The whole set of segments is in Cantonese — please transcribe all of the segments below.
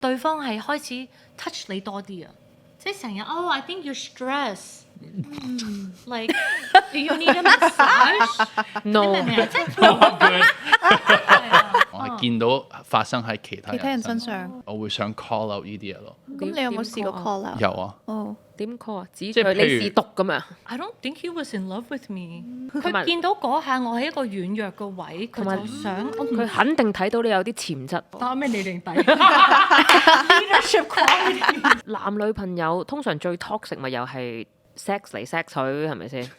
對方係開始 touch 你多啲啊，即係成日I think you're stressed。like do you need a massage？ No， 你明唔明啊？即係我係見到發生喺其他人身上，我會想 call out 呢啲嘢咯。咁你有冇試過 call out？有啊。哦，點 call 啊？指即係譬如住你是毒咁樣。I don't think he was in love with me。同埋佢見到嗰下我喺一個軟弱嘅位，佢就想佢肯定睇到你有啲潛質。打咩你定底 ？Leadership quality。男女朋友通常最 toxic 咪又係 sex 嚟 sex 去，係咪先？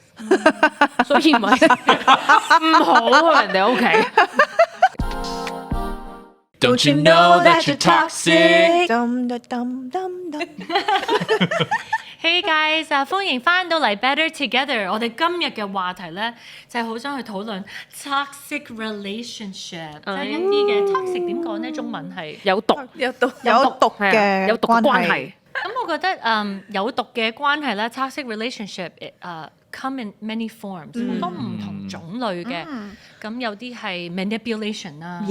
所以咪唔好啊人哋屋企。Don't you know that you're toxic？ Hey guys，歡迎翻到嚟 Better Together。我哋今日嘅話題咧，就係好想去討論 toxic relationship，即係一啲嘅 toxic 點講咧？中文係有毒有毒係啊有毒嘅關係。咁我覺得有毒嘅關係咧 toxic relationship come in many forms，好多唔同種類嘅。咁有啲係 manipulation 啦，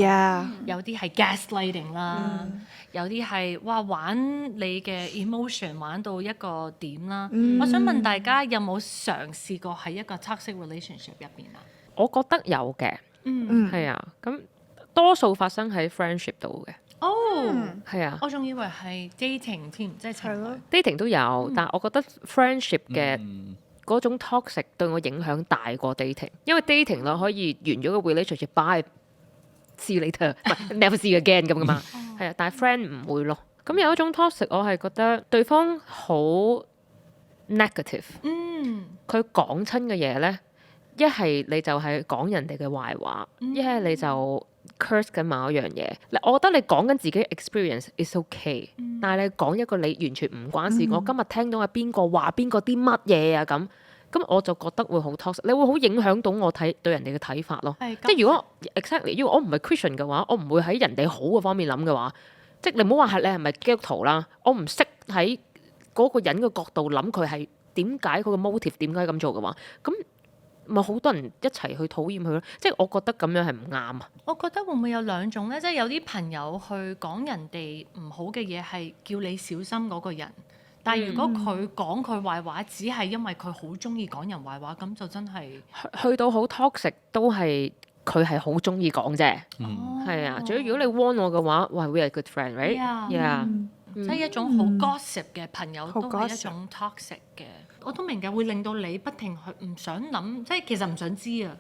有啲係 gaslighting 啦，有啲係玩你嘅 emotion 玩到一個點啦。我想問大家有冇嘗試過喺一個 toxic relationship 入邊啊？我覺得有嘅，係啊，咁多數發生喺 friendship 度嘅。係啊，我仲以為係 dating 添，即係情侶。dating 都有，但係我覺得 friendship 嘅嗰種 toxic 對我影響大過 dating， 因為 dating 咯可以完咗個 relationship bye see you later， never see you again 咁噶嘛，係啊，但係 friend 唔會咯。咁有一種 toxic 我係覺得對方好 negative，佢講親嘅嘢咧，一係你就係講人哋嘅壞話，一係你就 curse 緊某一樣嘢。我覺得你講緊自己 experience is okay，但係你講一個你完全唔關事，我今日聽到係邊個話邊個啲乜嘢啊咁我就覺得會好 toxic， 你會好影響到我對人哋嘅睇法咯。即係如果 exactly， 如果我唔係 Christian 嘅話，我唔會喺人哋好嘅方面諗嘅話，即係你唔好話係你係咪基督徒啦，我唔識喺嗰個人嘅角度諗佢係點解佢個 motive 點解咁做嘅話，咁咪好多人一齊去討厭佢咯。即係我覺得咁樣係唔啱啊。我覺得會唔會有兩種咧？即係有啲朋友去講人哋唔好嘅嘢，係叫你小心嗰個人。但係如果佢講佢壞話，只係因為佢好中意講人壞話，咁就真係去到好 toxic 都係佢係好中意講啫。係啊，仲要如果你 warn 我嘅話，喂 we are good friend right？Yeah，即係一種好 gossip 嘅朋友都係一種 toxic 嘅。我都明嘅，會令到你不停去唔想諗，即係其實唔想知啊。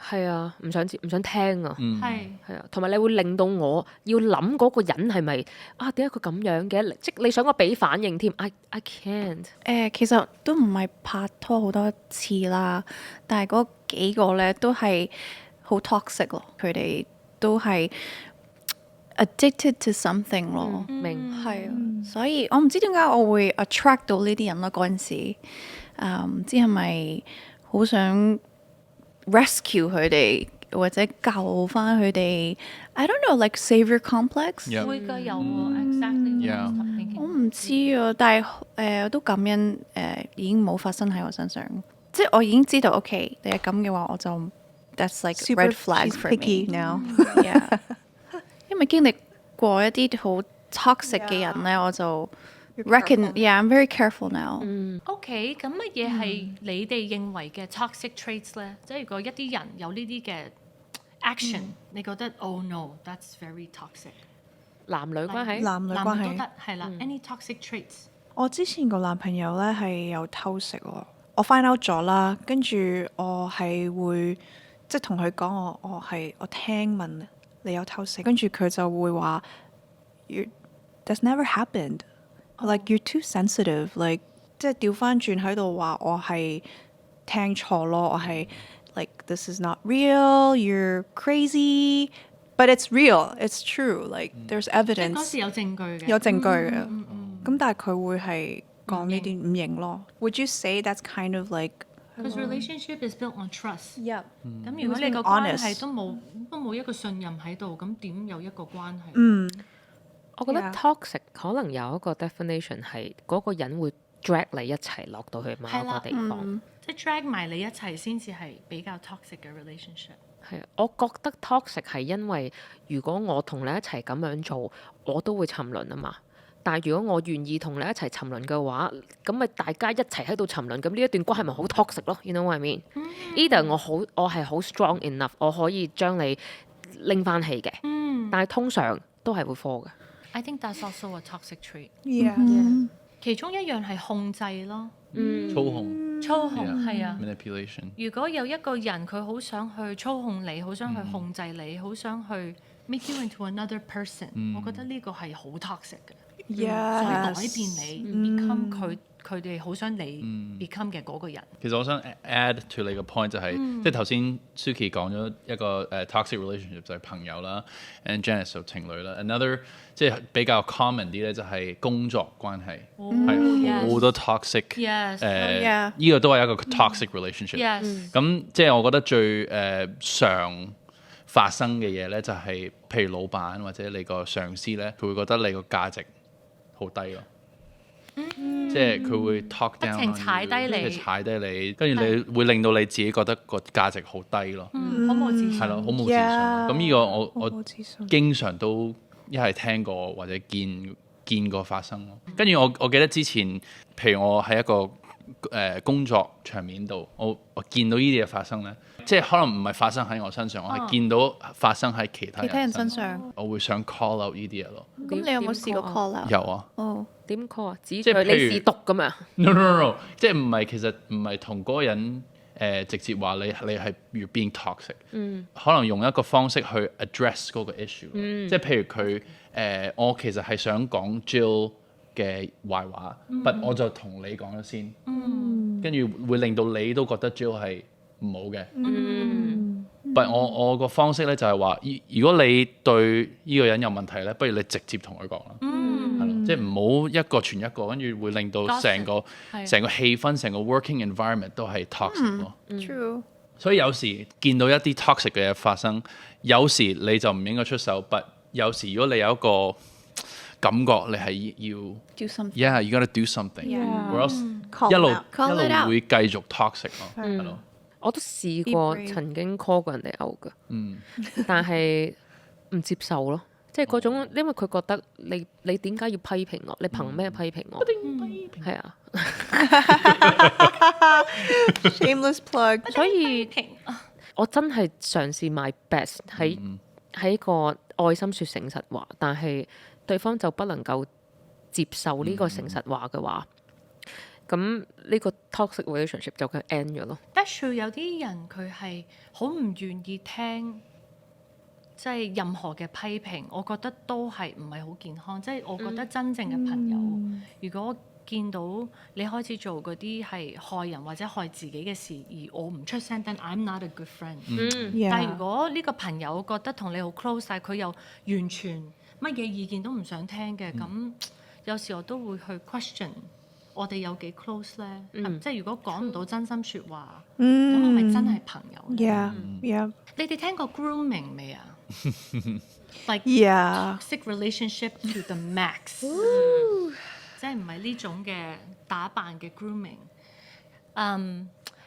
係啊，唔想知，唔想聽啊。係啊，同埋你會令到我要諗嗰個人係咪點解佢咁樣嘅？即係你想我俾反應添，I can't。其實都唔係拍拖好多次啦，但係嗰幾個咧都係好 toxic 咯，佢哋都係 addicted to something 咯。明係啊，所以我唔知點解我會 attract 到呢啲人咯。嗰陣時，唔知係咪好想 rescue 佢哋或者救翻佢哋 I don't know like savior complex。 會㗎，有喎 exactly。我唔知啊，但係都感恩已經冇發生喺我身上，即係我已經知道 OK 你係咁嘅話，我就 that's like red flag for me now。 Yeah， 因為經歷過一啲好 toxic 嘅人咧，我就 I'm very careful now。OK， 咁乜嘢係你哋認為嘅 toxic traits 咧？即係如果一啲人有呢啲嘅 action，你覺得 oh no，that's very toxic。男女關係，男女關係男女都得係啦。Any toxic traits？我之前個男朋友咧係有偷食喎，我 find out 咗啦，跟住我係會即係同佢講我聽聞你有偷食，跟住佢就會話 that's never happened。Like you're too sensitive， like 即係調翻轉喺度話我係聽錯咯，我係 like this is not real，you're crazy，but it's real，it's true，like there's 即係嗰 evidence，時有證據嘅。有證據嘅。咁但係佢會係講呢啲唔認咯。Would you say that's kind of like Because relationship is built on trust。 yeah？ 咁如果你個關係都冇一個信任喺度，咁點有一個關係？我覺得 Yeah. toxic 可能有一個 definition 係嗰個人會 drag 你一齊落到去某一個地方。即即係 drag 埋你一齊先至係比較 toxic 嘅 relationship。係啊，我覺得 toxic 係因為如果我同你一齊咁樣做，我都會沉淪啊嘛。但係如果我願意同你一齊沉淪嘅話，咁咪大家一齊喺度沉淪，咁呢一段關係咪好 toxic 咯？You know what I mean？ Either 我係好 strong enough，我可以將你拎翻起嘅，但係通常都係會 fall 嘅。I think that's also a toxic trait。 Yeah. 其中一樣係控制咯，操控係啊。 manipulation。如果有一個人佢好想去操控你，好想去控制你，好想去 make you into another person，我覺得呢個係好 toxic 嘅。想改變你，become 佢哋好想你 become 嘅嗰個人。其實我想 add to 你個 point 就係，即係頭先 Suki 講咗一個toxic relationship 就係朋友啦 ，and Janice 就情侶啦。Another 即係比較 common 啲咧，就係工作關係係好多 toxic。呢個都係一個 toxic relationship。咁即係我覺得最常發生嘅嘢咧，就係譬如老闆或者你個上司咧，佢會覺得你個價值好低咯。即係佢會 talk down， 不停踩低你，即係踩低你，跟住你會令到你自己覺得個價值好低咯。好冇自信。係咯，好冇自信。咁呢個我經常都一係聽過或者見過發生咯。跟住我記得之前，譬如我喺一個工作場面度，我見到呢啲嘢發生咧，即係可能唔係發生喺我身上，我係見到發生喺其他人身上，我會想 call out 呢啲嘢咯。咁你有冇試過 call out？有啊。點 call 啊？指即係你試毒咁樣 ？No， 即係唔係其實唔係同嗰個人直接話你係 you're being toxic，可能用一個方式去 address 嗰個 issue，即係譬如佢我其實係想講 Jill 嘅壞話，but 我就同你講咗先，跟住會令到你都覺得 Jill 係唔好嘅。but 我個方式咧就係話，如果你對呢個人有問題咧，不如你直接同佢講啦，係咯，即係唔好一個傳一個，跟住會令到成個氣氛、成個 working environment 都係 toxic 咯。True。所以有時見到一啲 toxic 嘅嘢發生，有時你就唔應該出手，but 有時如果你有一個感覺你係要 do something， you gotta do something，or else 一路會繼續 toxic 咯，係咯。我都試過曾經 call 過人哋 out 㗎，但係唔接受咯，即係嗰種，因為佢覺得你點解要批評我？你憑咩批評我？係啊，shameless plug。所以我真係嘗試 my best 喺個愛心説誠實話，但係對方就不能夠接受呢個誠實話嘅話。咁呢個 toxic relationship 就佢 end 咗咯。That's true， 有啲人佢係好唔願意聽，即係任何嘅批評，我覺得都係唔係好健康。即係我覺得真正嘅朋友，如果見到你開始做嗰啲係害人或者害自己嘅事，而我唔出聲，then I'm not a good friend。但係如果呢個朋友覺得同你好 close， 但係佢又完全乜嘢意見都唔想聽嘅，咁有時我都會去 question。我哋有幾 close 咧？即係如果講唔到真心説話，咁係咪真係朋友？Yeah，你哋聽過 grooming 未啊？Like toxic relationship to the max， 即係唔係呢種嘅打扮嘅 grooming。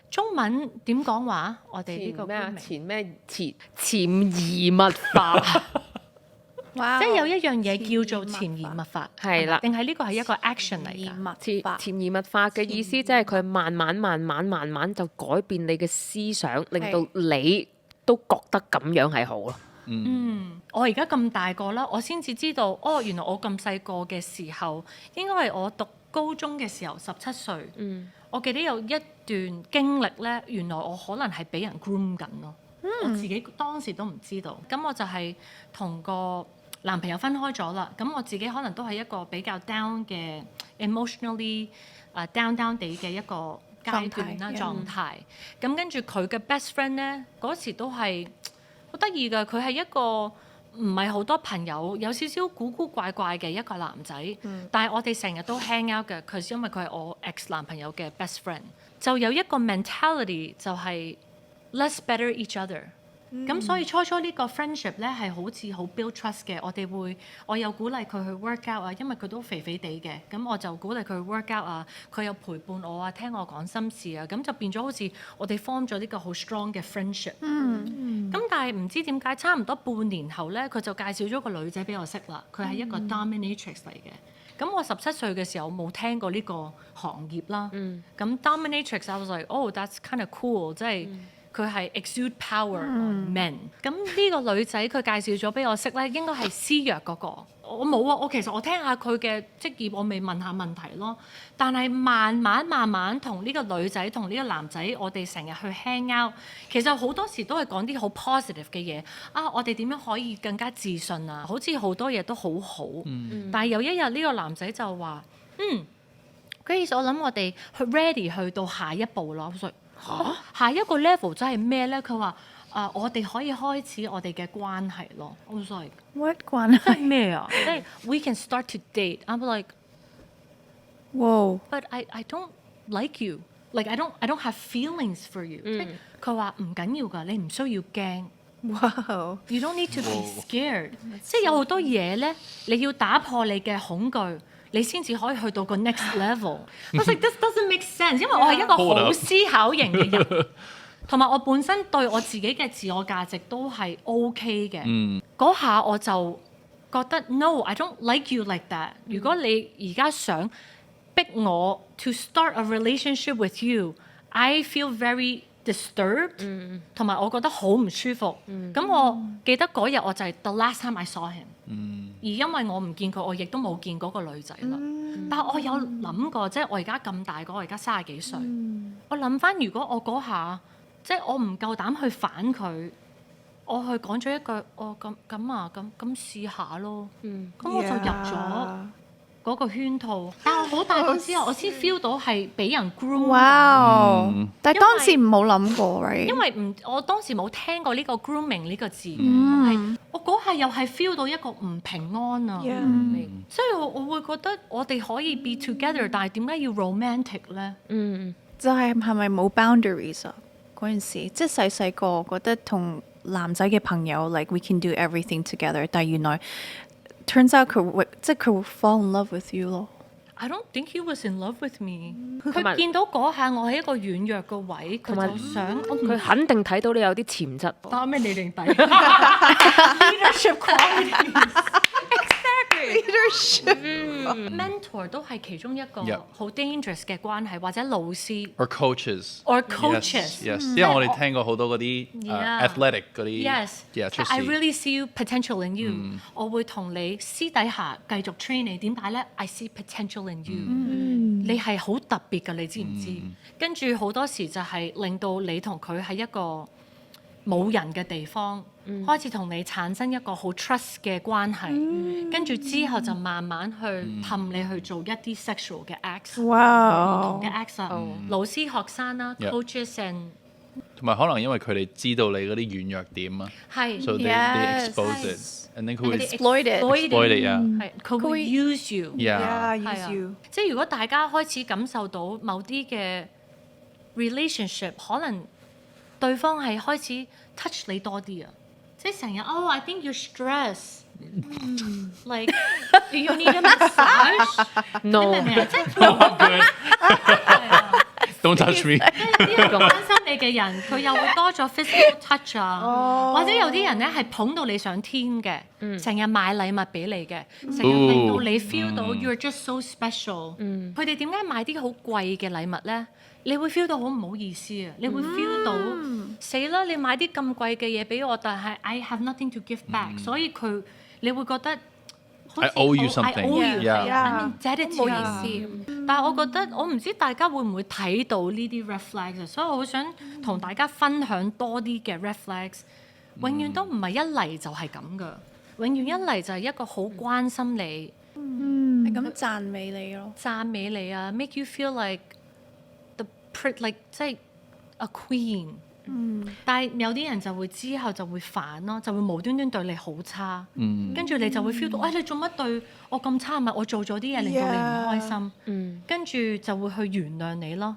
中文點講話？我哋呢個 grooming 潛移默化。Wow， 即係有一樣嘢叫做潛移默化，係啦，定係呢個係一個 action 嚟㗎？潛移默化嘅意思即係佢慢慢就改變你嘅思想，令到你都覺得咁樣係好咯。我而家咁大個啦，我先至知道，原來我咁細個嘅時候，應該係我讀高中嘅時候，17歲。我記得有一段經歷咧，原來我可能係俾人 groom 緊咯。我自己當時都唔知道，咁我就係同個男朋友分開咗啦，咁我自己可能都係一個比較 down 嘅 emotionally down 地嘅一個階段啦狀態。咁跟住佢嘅 best friend 咧，嗰時都係好得意㗎，佢係一個唔係好多朋友，有少少古古怪怪嘅一個男仔。但係我哋成日都 hang out 嘅，因為佢係我 ex 男朋友嘅 best friend，就有一個 mentality 就係 let's better each other。咁所以初呢個 friendship 咧係好似好 build trust 嘅，我有鼓勵佢去 work out 啊，因為佢都肥肥地嘅，咁我就鼓勵佢去 work out 啊，佢有陪伴我啊，聽我講心事啊，咁就變咗好似我哋 form 咗呢個好 strong 嘅 friendship。咁但係唔知點解，差唔多半年後咧，佢就介紹咗個女仔俾我識啦，佢係一個 dominatrix 嚟嘅。咁我17歲嘅時候冇聽過呢個行業啦。咁 dominatrix I was like oh that's kind of cool， 即係佢係 exude power on men。咁呢個女仔佢介紹咗俾我識咧，應該係施虐嗰個。我冇啊，其實我聽下佢嘅職業，我未問下問題咯。但係慢慢同呢個女仔同呢個男仔，我哋成日去 hang out，其實好多時都係講啲好 positive 嘅嘢啊！我哋點樣可以更加自信啊？好似好多嘢都好好。但係有一日呢個男仔就話其實我諗我哋去 ready 去到下一步咯。下一個 level 真係咩咧？佢話我哋可以開始我哋嘅關係咯。我 was like what 關係咩啊？即係 we can start to date。I'm like wow but I don't like you like I don't have feelings for you。即係佢話唔緊要㗎，你唔需要驚。哇！ You don't need to be scared。即係有好多嘢咧，你要打破你嘅恐懼，你先至可以去到個 next level。我 was like this doesn't make sense， 因為我係一個好思考型嘅人，同埋我本身對我自己嘅自我價值都係 OK 嘅。嗰下我就覺得 no I don't like you like that。如果你而家想逼我 to start a relationship with you，I feel very disturbed，同埋我覺得好唔舒服。咁我記得嗰日我就係 the last time I saw him。而因為我唔見佢，我亦都冇見嗰個女仔啦。但係我有諗過，即係我而家咁大個，我而家30幾歲，我諗翻如果我嗰下即係我唔夠膽去反佢，我去講咗一句咁試下咯。咁我就入咗嗰個圈套。但係好大個之後，我先 feel 到係俾人 groom。哇！但係當時冇諗過 right？因為我當時冇聽過呢個 grooming 呢個字，係我嗰下又係 feel 到一個唔平安啊。所以我會覺得我哋可以 be together， 但係點解要 romantic 咧？就係咪冇 boundaries 啊？嗰陣時即係細個覺得同男仔嘅朋友 like we can do everything together， 但係原來 turns out 佢會 fall in love with you 咯。I don't think he was in love with me。佢見到嗰下我喺一個軟弱嘅位，佢就想佢肯定睇到你有啲潛質。打咩你定底 ？Leadership qualities。Mentor 都係其中一個好 dangerous 嘅關係，或者老師。Or coaches。 Or coaches。Yes，因為我哋聽過好多嗰啲 athletic 嗰啲。Yes。出事。 I really see you potential in you。我會同你私底下繼續 train 你。點解咧 ？I see potential in you。你係好特別㗎，你知唔知？跟住好多時就係令到你同佢喺一個冇人嘅地方，開始同你產生一個好 trust 嘅關係，跟住之後就慢慢去氹你去做一啲 sexual 嘅 acts， 唔同嘅 acts 啊，老師、學生啦 ，coaches and 同埋可能因為佢哋知道你嗰啲軟弱點啊，係 so they expose it，and then 佢會 exploit it， 係佢會 use you， use you。即係如果大家開始感受到某啲嘅 relationship， 可能對方係開始 touch 你多啲啊，即係成日I think you're stressed，like you need a massage。No， 你明唔明啊？即係 Don't touch me。啲人關心你嘅人，佢又會多咗 physical touch 啊，或者有啲人咧係捧到你上天嘅，成日買禮物俾你嘅，成日令到你 feel 到 you're just so special。佢哋點解買啲好貴嘅禮物咧？你會 feel 到好唔好意思啊！你會 feel 到死啦！你買啲咁貴嘅嘢俾我，但係 I have nothing to give back，所以你會覺得。I owe you something。 I owe you， Yeah。 唔好意思。但係我覺得我唔知大家會唔會睇到呢啲 red flags， 所以我好想同大家分享多啲嘅 red flags。永遠都唔係一嚟就係咁噶，永遠一嚟就係一個好關心你，係咁讚美你咯，讚美你啊 ，make you feel like like 即係 a queen。但係有啲人就會之後就會反咯，就會無端端對你好差，跟住你就會 feel 到，你做乜對我咁差？係咪我做咗啲嘢令到你唔開心？跟住就會去原諒你咯。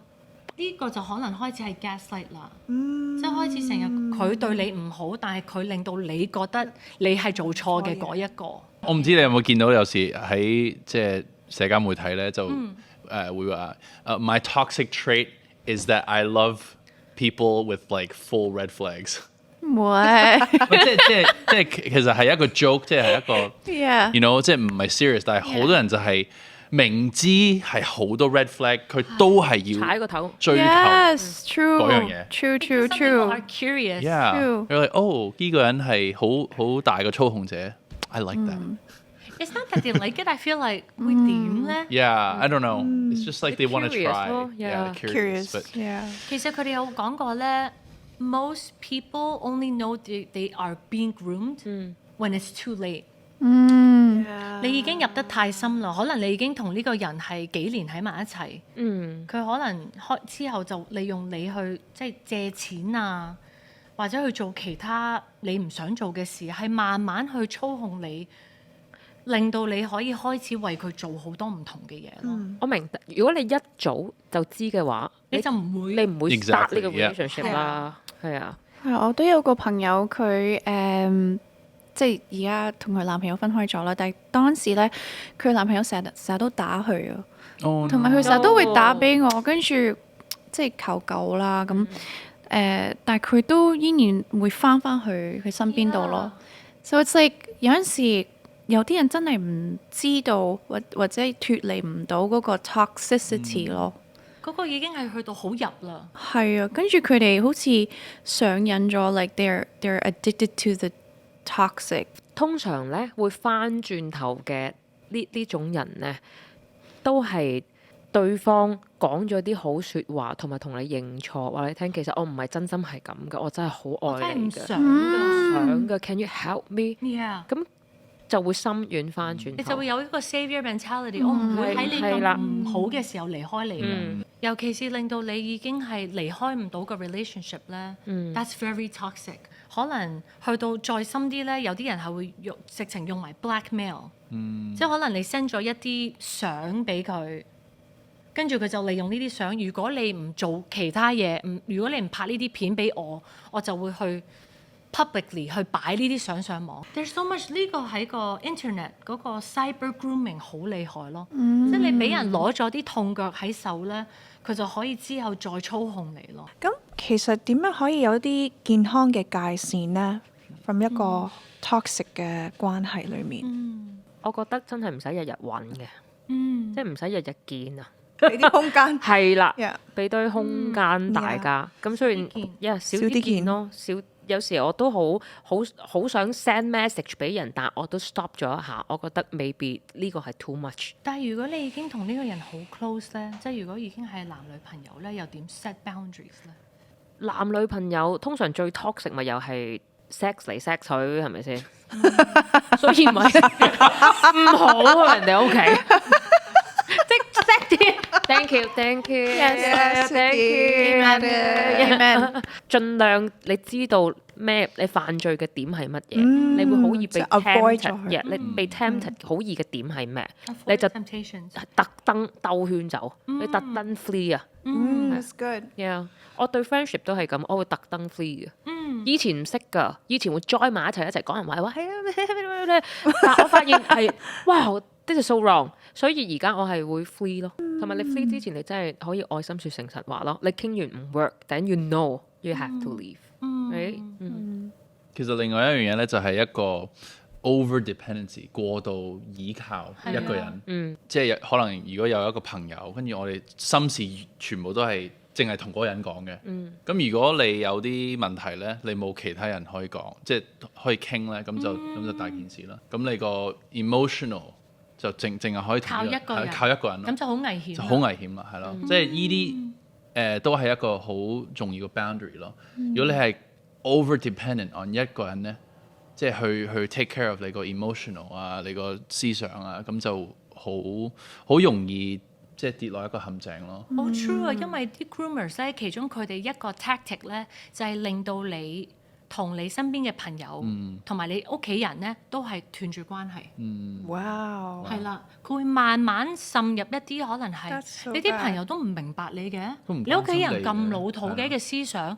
呢個就可能開始係 gaslight 啦，即係開始成日佢對你唔好，但係佢令到你覺得你係做錯嘅嗰一個。我唔知你有冇見到有時喺即係社交媒體咧就會話my toxic trait is that I love people with like full red flags。喂即係其實係一個 joke， 即係一個 ，yeah， you know 即係唔係 serious， 但係好多人就係明知係好多 red flag， 佢都係要踩個頭追求 Yes，true，嗰樣嘢。 true Some people are curious。 Yeah， True you're like oh 呢個人係好大嘅操控者 I like that。 It's not that they like it. I feel like 會點咧？ Yeah, I don't know. It's just like they want to Curious try. 咯 Yeah, yeah. curious. But yeah，其實佢哋有講過咧，most people only know they are being groomed when it's too late。你已經入得太深啦，可能你已經同呢個人係幾年喺埋一齊，佢可能之後就利用你去即係借錢啊，或者去做其他你唔想做嘅事，係慢慢去操控你，令到你可以開始為佢做好多唔同嘅嘢咯。我明，如果你一早就知嘅話，你就唔會你唔會 start 呢個 Exactly, yeah. relationship 啦，係啊，我都有個朋友佢即係而家同佢男朋友分開咗啦，但係當時咧佢男朋友成日都打佢啊， oh 同埋佢成日都會打俾我，跟住即係求救啦咁但係佢都依然會翻去佢身邊度咯。So it's like 有陣時有啲人真係唔知道或者脫離唔到嗰個 toxicity 咯。嗰個已經係去到好入啦。係啊，跟住佢哋好似上癮咗 ，like they're addicted to the toxic。通常咧會翻轉頭嘅呢種人咧，都係對方講咗啲好説話，同埋同你認錯，話你聽其實我唔係真心係咁嘅，我真係好愛你嘅，真係唔想㗎。想嘅，Can you help me？ Yeah。咁就會心軟翻轉頭。你就會有一個 savior mentality，我唔會喺你係啦咁唔好嘅時候離開你嘅。尤其是令到你已經係離開唔到個 relationship 咧，that's very toxic。可能去到再深啲咧，有啲人係會直情用埋 blackmail，即係可能你 send 咗一啲相俾佢，跟住佢就利用呢啲相。如果你唔做其他嘢，如果你唔拍呢啲片俾我，我就會去 publicly 去擺呢啲相上網。There's so much 呢個喺個 internet 嗰個 cyber grooming 好厲害咯，即係你俾人攞咗啲痛腳喺手咧，佢就可以之後再操控你咯。咁其實點樣可以有啲健康嘅界線呢？from 一個 toxic 嘅關係裡面，我覺得真係唔使日日揾嘅，即係唔使日日見啊。俾啲空間。係啦 Yeah，俾堆空間大家。咁雖然少啲見咯，有時我都好想 send message 俾人，但我都 stop 咗一下。我覺得 maybe 呢個係 too much。但係如果你已經同呢個人好 close 咧，即係如果已經係男女朋友咧，又點 set boundaries 咧？男女朋友通常最 toxic 咪又係 sex 嚟 sex 去，係咪先？所以咪唔好啊人哋屋企。即 set 啲 ，thank you，thank you，thank you，amen，盡量你知道咩？你犯罪嘅點係乜嘢？你會好易被 tempted，你被 tempted 好易嘅點係咩？你就 temptations 特登兜圈走，你特登 flee 啊！ That's good。 Yeah， 我對 friendship 都係咁，我會特登 flee 嘅。以前唔識㗎，以前會 join 埋一齊講人壞話，係啊，但我發現係哇 ，this is so wrong， 所以而家我係會 flee 咯。同埋你 flee 之前，你真係可以愛心説誠實話咯。你傾完唔 work，then you know you have to leave。其實另外一樣嘢咧，就係一個 over dependency 過度依靠一個人，即係可能如果有一個朋友，跟住我哋心事全部都係淨係同嗰個人講嘅。咁如果你有啲問題咧，你冇其他人可以講，即係可以傾咧，咁就大件事啦。咁你個 emotional 就淨係可以同靠一個人咯，咁就好危險，就好危險啦，係咯。即係依啲都係一個好重要嘅 boundary 咯。如果你係 over dependent on 一個人咧，即係去 take care of 你個 emotional 啊，你個思想啊，咁就好容易即係跌落一個陷阱咯。好 true 啊，因為啲 groomers 咧，其中佢哋一個 tactic 咧，就係令到你同你身邊嘅朋友同埋你屋企人咧都係斷絕關係。哇！係啦，佢會慢慢滲入一啲可能係 That's so 你啲朋友都唔明白你嘅，都唔關心你屋企人你嘅咁老土嘅思想，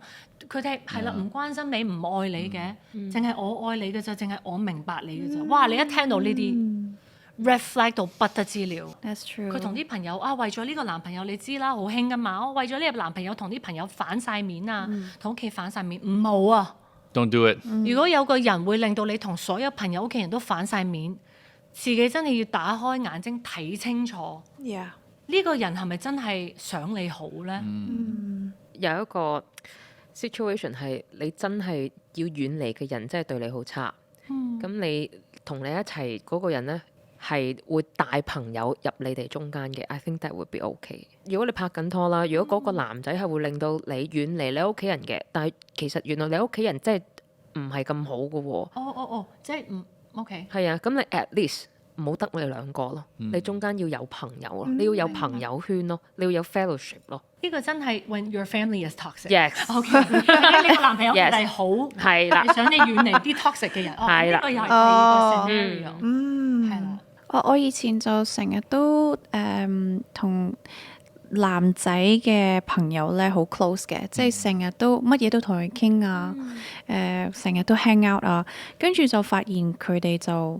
佢哋係啦唔關心你唔愛你嘅，淨係我愛你嘅咋，淨係我明白你嘅咋。哇！你一聽到呢啲 red flag 到不得之了。 That's true。佢同啲朋友啊，為咗呢個男朋友，你知啦，好興噶嘛。我為咗呢個男朋友同啲朋友反晒面啊，同屋企反晒面，唔好啊！ Don't do it。如果有個人會令到你同所有朋友、屋企人都反晒面，自己真係要打開眼睛睇清楚， Yeah。呢個人係咪真係想你好呢？有一個 situation 係你真係要遠離嘅人，真係對你好差。咁你同你一齊嗰個人呢，係會帶朋友入你哋中間嘅。I think that would be okay。如果你拍緊拖啦，如果嗰個男仔係會令到你遠離你屋企人嘅，但係其實原來你屋企人真係唔係咁好嘅喎。即係唔 OK。係啊，咁你 at least 唔好得你兩個咯，你中間要有朋友咯，你要有朋友圈咯，你要有 fellowship 咯。呢個真係 when your family is toxic。 Yes。 OK。你個男朋友係好，係啦係想你遠離啲 toxic 嘅人。係啦呢個又係第二個 scenario。係啦。我以前就成日都同男仔嘅朋友咧好 close 嘅，即係成日都乜嘢都同佢傾啊，成日都 hang out 啊，跟住就發現佢哋就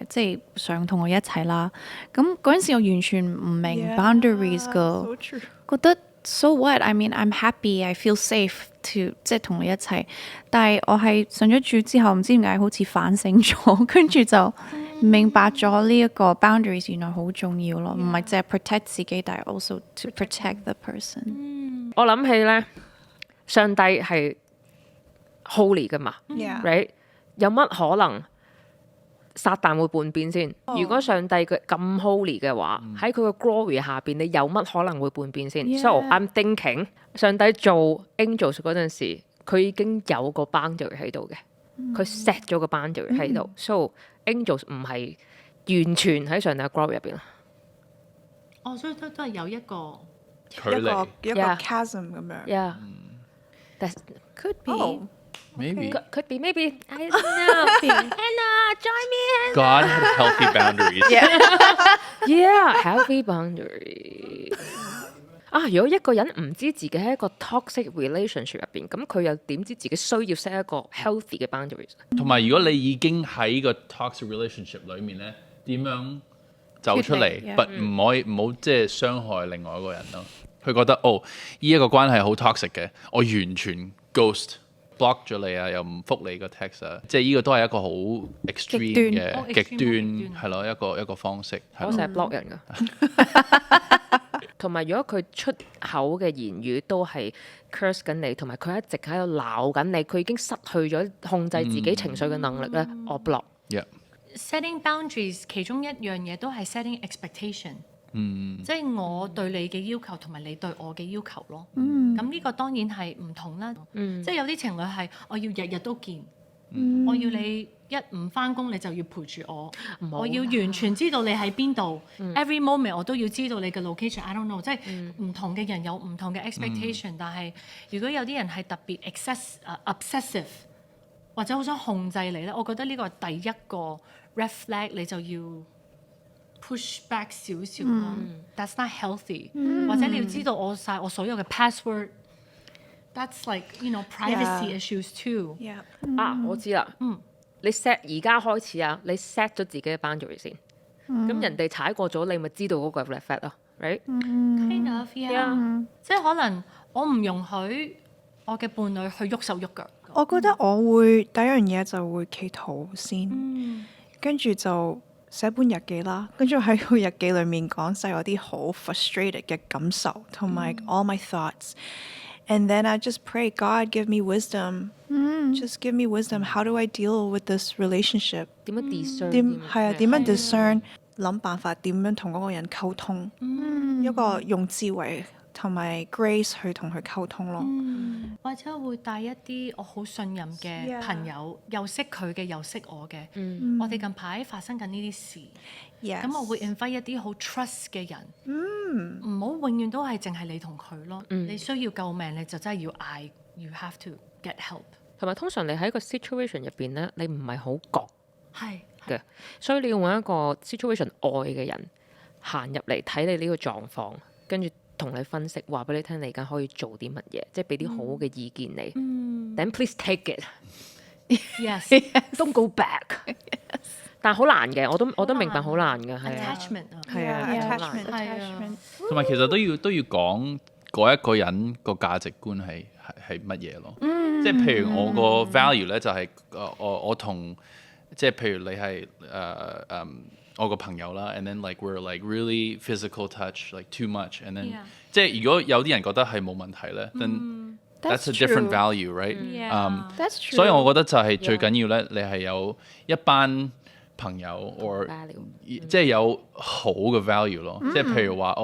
即係想同我一齊啦。咁嗰陣時我完全唔明 boundaries 噶， So true。覺得 so what？ I mean I'm happy, I feel safe to 即係同你一齊。但係我係上咗住之後，唔知點解好似反省咗，跟住就明白咗呢一個 boundaries 原來好重要咯，唔係淨係 protect 自己，但係 also to protect the person。我諗起咧，上帝係 holy 噶嘛 Yeah。 ，right？有乜可能撒旦會叛變先？如果上帝佢咁 holy 嘅話，喺佢嘅 glory 下邊，你有乜可能會叛變先 Yeah。 ？So I'm thinking，上帝做 angels 嗰陣時，佢已經有個 boundary 喺度嘅，佢 set 咗個 boundary 喺度。So angels 唔係完全喺上帝嘅 glory 入邊啦。所以都係有一個距一個離一個 Yeah。 chasm 咁樣。 Yeah，that's Could be。 Oh。 maybe could be maybe I don't know. Hannah, join me. God had healthy boundaries。 Yeah, healthy boundary. 如果一個人唔知自己喺一個 toxic relationship 入邊，咁佢又點知自己需要 set 一個 healthy 嘅 boundaries？同埋如果你已經喺個 toxic relationship 裡面咧，點樣走出嚟脫離？ but 唔好即係傷害另外一個人咯。佢覺得呢一個關係好 toxic 嘅，我完全 ghost block 咗你啊，又唔覆你個 text 啊，即係呢個都係一個好 extreme 嘅極端係咯，一個方式。我成日 block 人噶。同埋如果佢出口嘅言語都係 curse 緊你，同埋佢一直喺度鬧緊你，佢已經失去咗控制自己情緒嘅能力咧，我 block。 Yeah。 setting boundaries 其中一樣嘢都係 setting expectation。即係我對你嘅要求同埋你對我嘅要求咯。咁呢個當然係唔同啦。即係有啲情侶係我要日日都見，我要你一唔翻工你就要陪住我，我要完全知道你喺邊度，every moment 我都要知道你嘅 location。I don't know， 即係唔同嘅人有唔同嘅 expectation。但係如果有啲人係特別 obsessive 或者好想控制你咧，我覺得呢個係第一個 red flag，你就要 push back 少少咯。That's not healthy。或者你要知道我所有嘅 password。That's like privacy issues too。 Yeah。我知啦。你 set 而家開始啊，你 set 咗自己嘅 boundary 先。咁人哋踩過咗，你咪知道嗰個 red flag 咯，right？ Kind of yeah。即係可能我唔容許我嘅伴侶去喐手喐腳。我覺得我會第一樣嘢就會祈禱先，跟住就寫本日記啦，跟住喺個日記裏面講晒我啲好 frustrated 嘅感受，同埋 all my thoughts。And then I just pray, God, give me wisdom. Just give me wisdom. How do I deal with this relationship? 點樣 discern？點樣 discern？諗辦法點樣同嗰個人溝通？一個用智慧同埋 grace 去同佢溝通咯。或者會帶一啲我好信任嘅朋友，又識佢嘅，又識我嘅。我哋近排發生緊呢啲事，咁我會 invite 一啲好 trust 嘅人，唔好永遠都係淨係你同佢咯。你需要救命，你就真係要嗌，you have to get help。同埋通常你喺個 situation 入邊咧，你唔係好覺係嘅，所以你要揾一個 situation 愛嘅人行入嚟睇你呢個狀況，跟住同你分析，話俾你聽你而家可以做啲乜嘢，即係俾啲好嘅意見你。Then please take it. yes Don't go back. 但係好難嘅，我都明白好難嘅，係啊， attachment 啊，係啊，好難。 attachment。同埋其實都要講嗰一個人個價值觀係乜嘢咯。即係譬如我個 value 咧就係我同即係譬如你係我個朋友啦 ，and then like we're like really physical touch like too much and then Yeah. 即係如果有啲人覺得係冇問題咧then that's a different value right？ That's true。所以我覺得就係最緊要咧，你係有一班朋友 or 即係有好嘅 value 咯，即係譬如話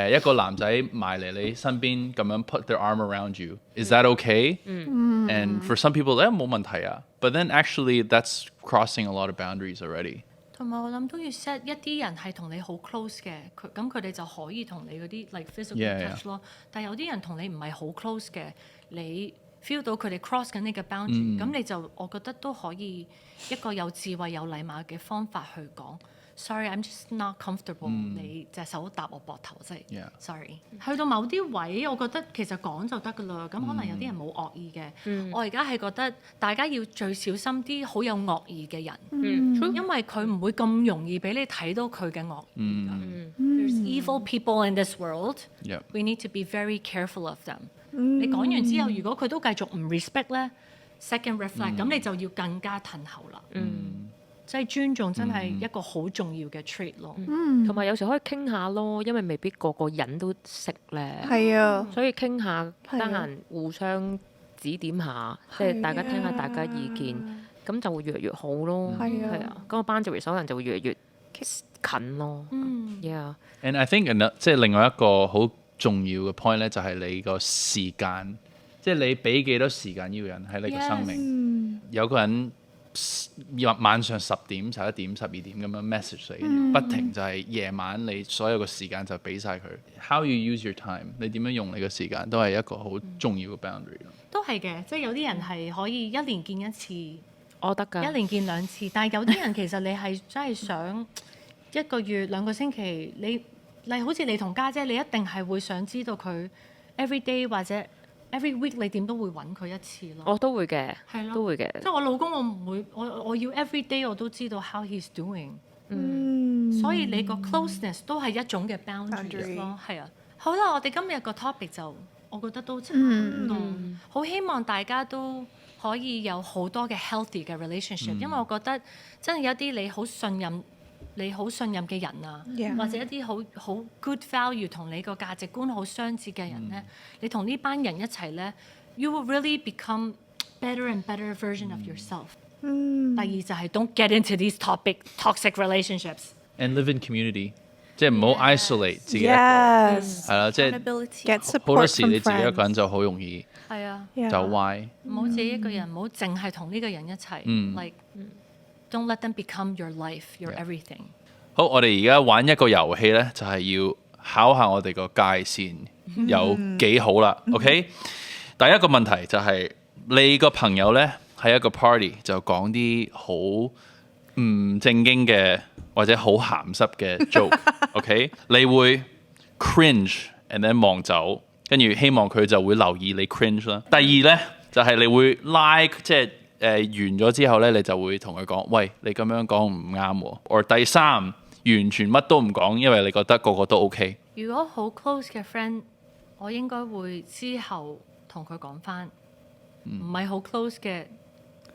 一個男仔埋嚟你身邊咁樣 put their arm around you，is that okay？And for some people 冇問題啊，but then actually that's crossing a lot of boundaries already。同埋我諗都要 set 一啲人係同你好 close 嘅，佢哋就可以同你嗰啲 like physical Yeah, touch 咯。但係有啲人同你唔係好 close 嘅，你 feel 到佢哋 cross 緊呢個 boundary，咁你就我覺得都可以一個有智慧有禮貌嘅方法去講。Sorry, I'm just not comfortable。你隻手搭我膊頭，即係 Yeah. sorry。去到某啲位，我覺得其實講就得㗎啦。咁可能有啲人冇惡意嘅，我而家係覺得大家要最小心啲好有惡意嘅人，因為佢唔會咁容易俾你睇到佢嘅惡意㗎。There's evil people in this world. Yep. We need to be very careful of them。你講完之後，如果佢都繼續唔 respect 咧，second reflect，咁你就要更加褪後啦。即係尊重真係一個好重要嘅 trait 咯。同埋有時可以傾下咯，因為未必個個人都識咧。係啊，所以傾下，得係啊閒互相指點下，即係大家聽下大家意見，咁就會越嚟越好咯。係啊係啊，嗰個班就可能就會越嚟越近咯。Yeah， And I think 即係另外一個好重要嘅 point 咧，就係你個時間，即係你俾幾多時間呢個人喺你個生命。有個人晚上10點、11點、12點咁樣 message 你，不停就係夜晚你所有嘅時間就俾晒佢。How you use your time， 你點樣用你嘅時間都係一個好重要嘅 boundary 咯。都係嘅，即係有啲人係可以一年見一次，我得㗎。一年見2次，但係有啲人其實你係真係想1個月2個星期，你好似你同家姐，你一定係會想知道佢 every day 或者 every week 你點都會揾佢一次咯。我都會嘅，係咯，都會嘅。即係我老公，我唔會，我要 every day 我都知道 how he's doing。所以你個 closeness 都係一種嘅 boundary 咯，係啊。好啦，我哋今日個 topic 就我覺得都差唔多，好希望大家都可以有好多嘅 healthy 嘅 relationship，因為我覺得真係有啲你好信任嘅人啊 Yeah. 或者一啲好 good value 同你個價值觀好相似嘅人咧，你同呢班人一齊咧 ，you will really become better and better version of yourself。第二就係 don't get into these toxic relationships。 And live in community， 即係唔好 isolate 自己一個， Yes，係啦，即係 get 好多 support 時 from 你自己一個 friends。人就好容易係啊，走歪。唔好自己一個人，唔好淨係同呢個人一齊。Like don't let them become your life, your everything。好，我哋而家玩一個遊戲咧，就係要考下我哋個界線有幾好啦。OK，第一個問題就係你個朋友咧喺一個 party 就講啲好唔正經嘅或者好鹹濕嘅 joke。OK，你會 cringe and then 望走，跟住希望佢就會留意你 cringe 啦。第二咧就係你會 like 即係完咗之後咧，你就會同佢講：喂，你咁樣講唔啱喎。or 第三，完全乜都唔講，因為你覺得個個都 OK。如果好 close 嘅 friend，我應該會之後同佢講翻。唔係好 close 嘅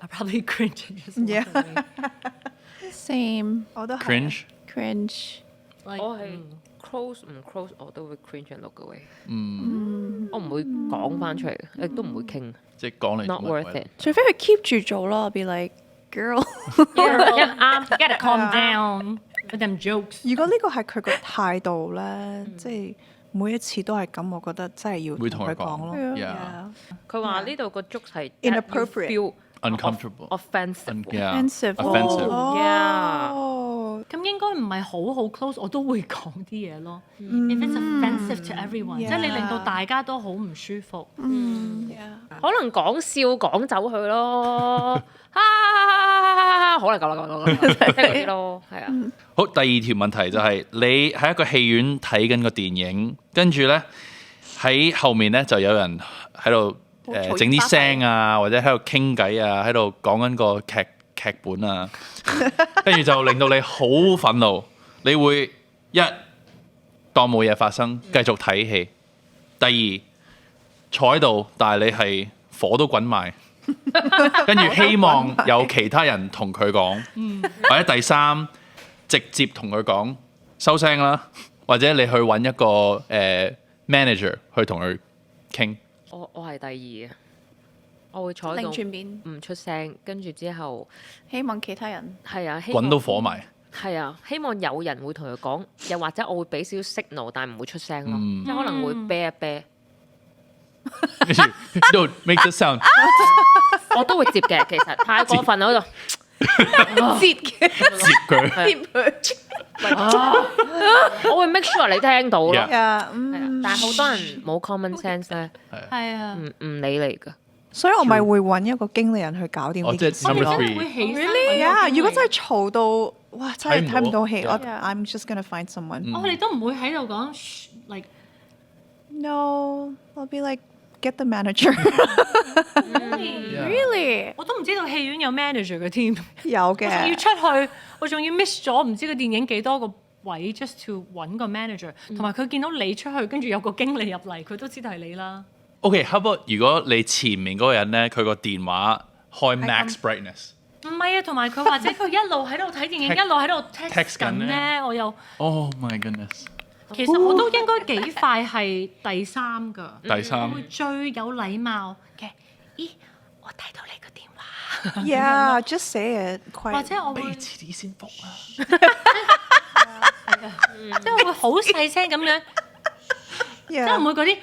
，I probably cringe just walk away。 Same 我都係 cringe。 Like，我係 close 唔 close 我都會 cringe and look away。我唔會講翻出嚟，亦都唔會傾。即係講嚟做 Not 乜 worth 鬼 it。除非佢 keep 住做咯，I'll be like girl。啱，gotta calm down with them jokes。如果呢個係佢個態度咧，即係每一次都係咁，我覺得真係要會同佢同佢講咯。講 Yeah. 佢話呢度個 joke 係 Inappropriate feel uncomfortable offensive。 Yeah. Offensive Offensive。哦 Yeah。咁應該唔係好 close，我都會講啲嘢咯。If it's offensive to everyone，即係你令到大家都好唔舒服。可能講笑講走佢咯，好啦，夠啦，即係嗰啲咯，係啊。好，第二條問題就係、你喺一個戲院睇緊個電影，跟住咧喺後面咧就有人喺度整啲聲啊，或者喺度傾偈啊，喺度講緊個劇本啊，跟住就令到你好憤怒，你會一當冇嘢發生，繼續睇戲；第二坐喺度，但係你係火都滾埋，跟住希望有其他人同佢講，或者第三直接同佢講收聲啦，或者你去揾一個manager 去同佢傾。我係第二啊，我會坐喺擰轉面，度唔出聲，跟住之後希望其他人係啊，希望滾到火埋。係啊，希望有人會同佢講，又或者我會俾少少 signal，但係唔會出聲咯，即係可能會啤一啤，跟住 don't make the sound，我都會接嘅。其實太過分啦嗰度，接嘅接佢。接佢。我會 make sure 你聽到咯。 Yeah 係啊，但係好多人冇 common sense 咧，係啊，唔理你㗎。所以我咪會揾一個經理人去搞掂哦，即係呢件事。我哋 number 真係會 three。起身 Really？揾個 Yeah，如果真係經嘈到，哇！真係睇唔到戲，睇唔到我 I'm just gonna find someone。理我哋都唔會喺度講 like No， I'll be like get the manager。 Really？我都唔知道戲院有 manager 嘅 team，有我仲要嘅。出去，我仲要 miss 咗唔知個電影幾多個位 just to 揾個 manager，同埋佢見到你出去，跟住有個經理入嚟，佢都知道係你啦。 OK，how about 如果你前面嗰個人咧，佢個電話開 max brightness，唔係啊，同埋佢或者佢一路喺度睇電影，一路喺度 text 緊緊咧，我又 Oh my goodness！其實我都應該幾快係第三㗎。第三我會最有禮貌嘅。咦，我睇到你個電話， Yeah，just say it。或者我會遲啲先復啊。即係我會好細聲咁樣，即係唔會嗰啲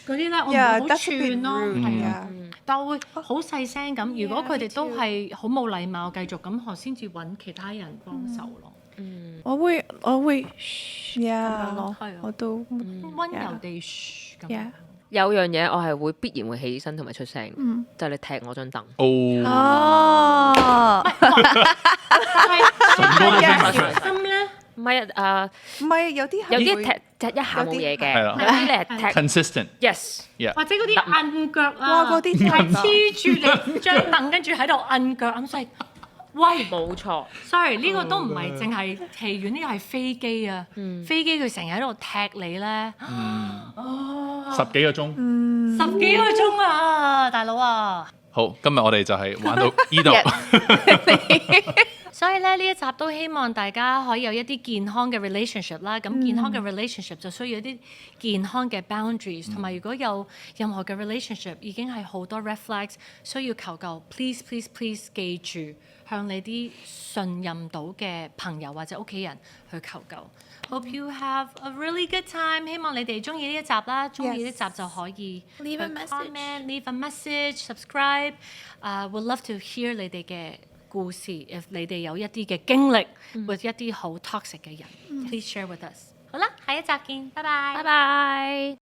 嗰啲咧，我唔會 Yeah，好 that's a bit 串咯， rude，係啊 yeah。但我會好細聲咁。如果佢哋都係好冇禮貌，繼續咁，我先至揾其他人幫手咯。我會，yeah，咯係啊我都温柔地噓咁樣。 ，yeah。有樣嘢我係會必然會起身同埋出聲，就係你踢我張凳。哦，哦，唇膏都飛埋出嚟。心咧，唔係啊，唔係有啲係有啲會踢一下冇嘢嘅，係啦有啲咧踢 consistent， yes。或者嗰啲摁腳啊，哇嗰啲真係係黐住你張凳，跟住喺度摁腳咁細。喂冇錯， ，sorry，呢個都唔係淨係戲院，呢個係飛機啊！飛機佢成日喺度踢你咧， 10幾個鐘。 10幾個鐘啊，大佬啊！好，今日我哋就係玩到呢度。所以咧呢一集都希望大家可以有一啲健康嘅 relationship 啦。咁健康嘅 relationship 就需要一啲健康嘅 boundaries，同埋如果有任何嘅 relationship 已經係好多 red flags，需要求救，please please please 記住向你啲信任到嘅朋友或者屋企人去求救。Hope you have a really good time。希望你哋中意呢一集啦，中意呢集就可以 Leave a 去 message comment，leave a message，subscribe。would love to hear 你哋嘅故事，if 你哋有一啲嘅經歷，with 一啲好 toxic 嘅人，please share with us。好啦，下一集見，拜拜。拜拜。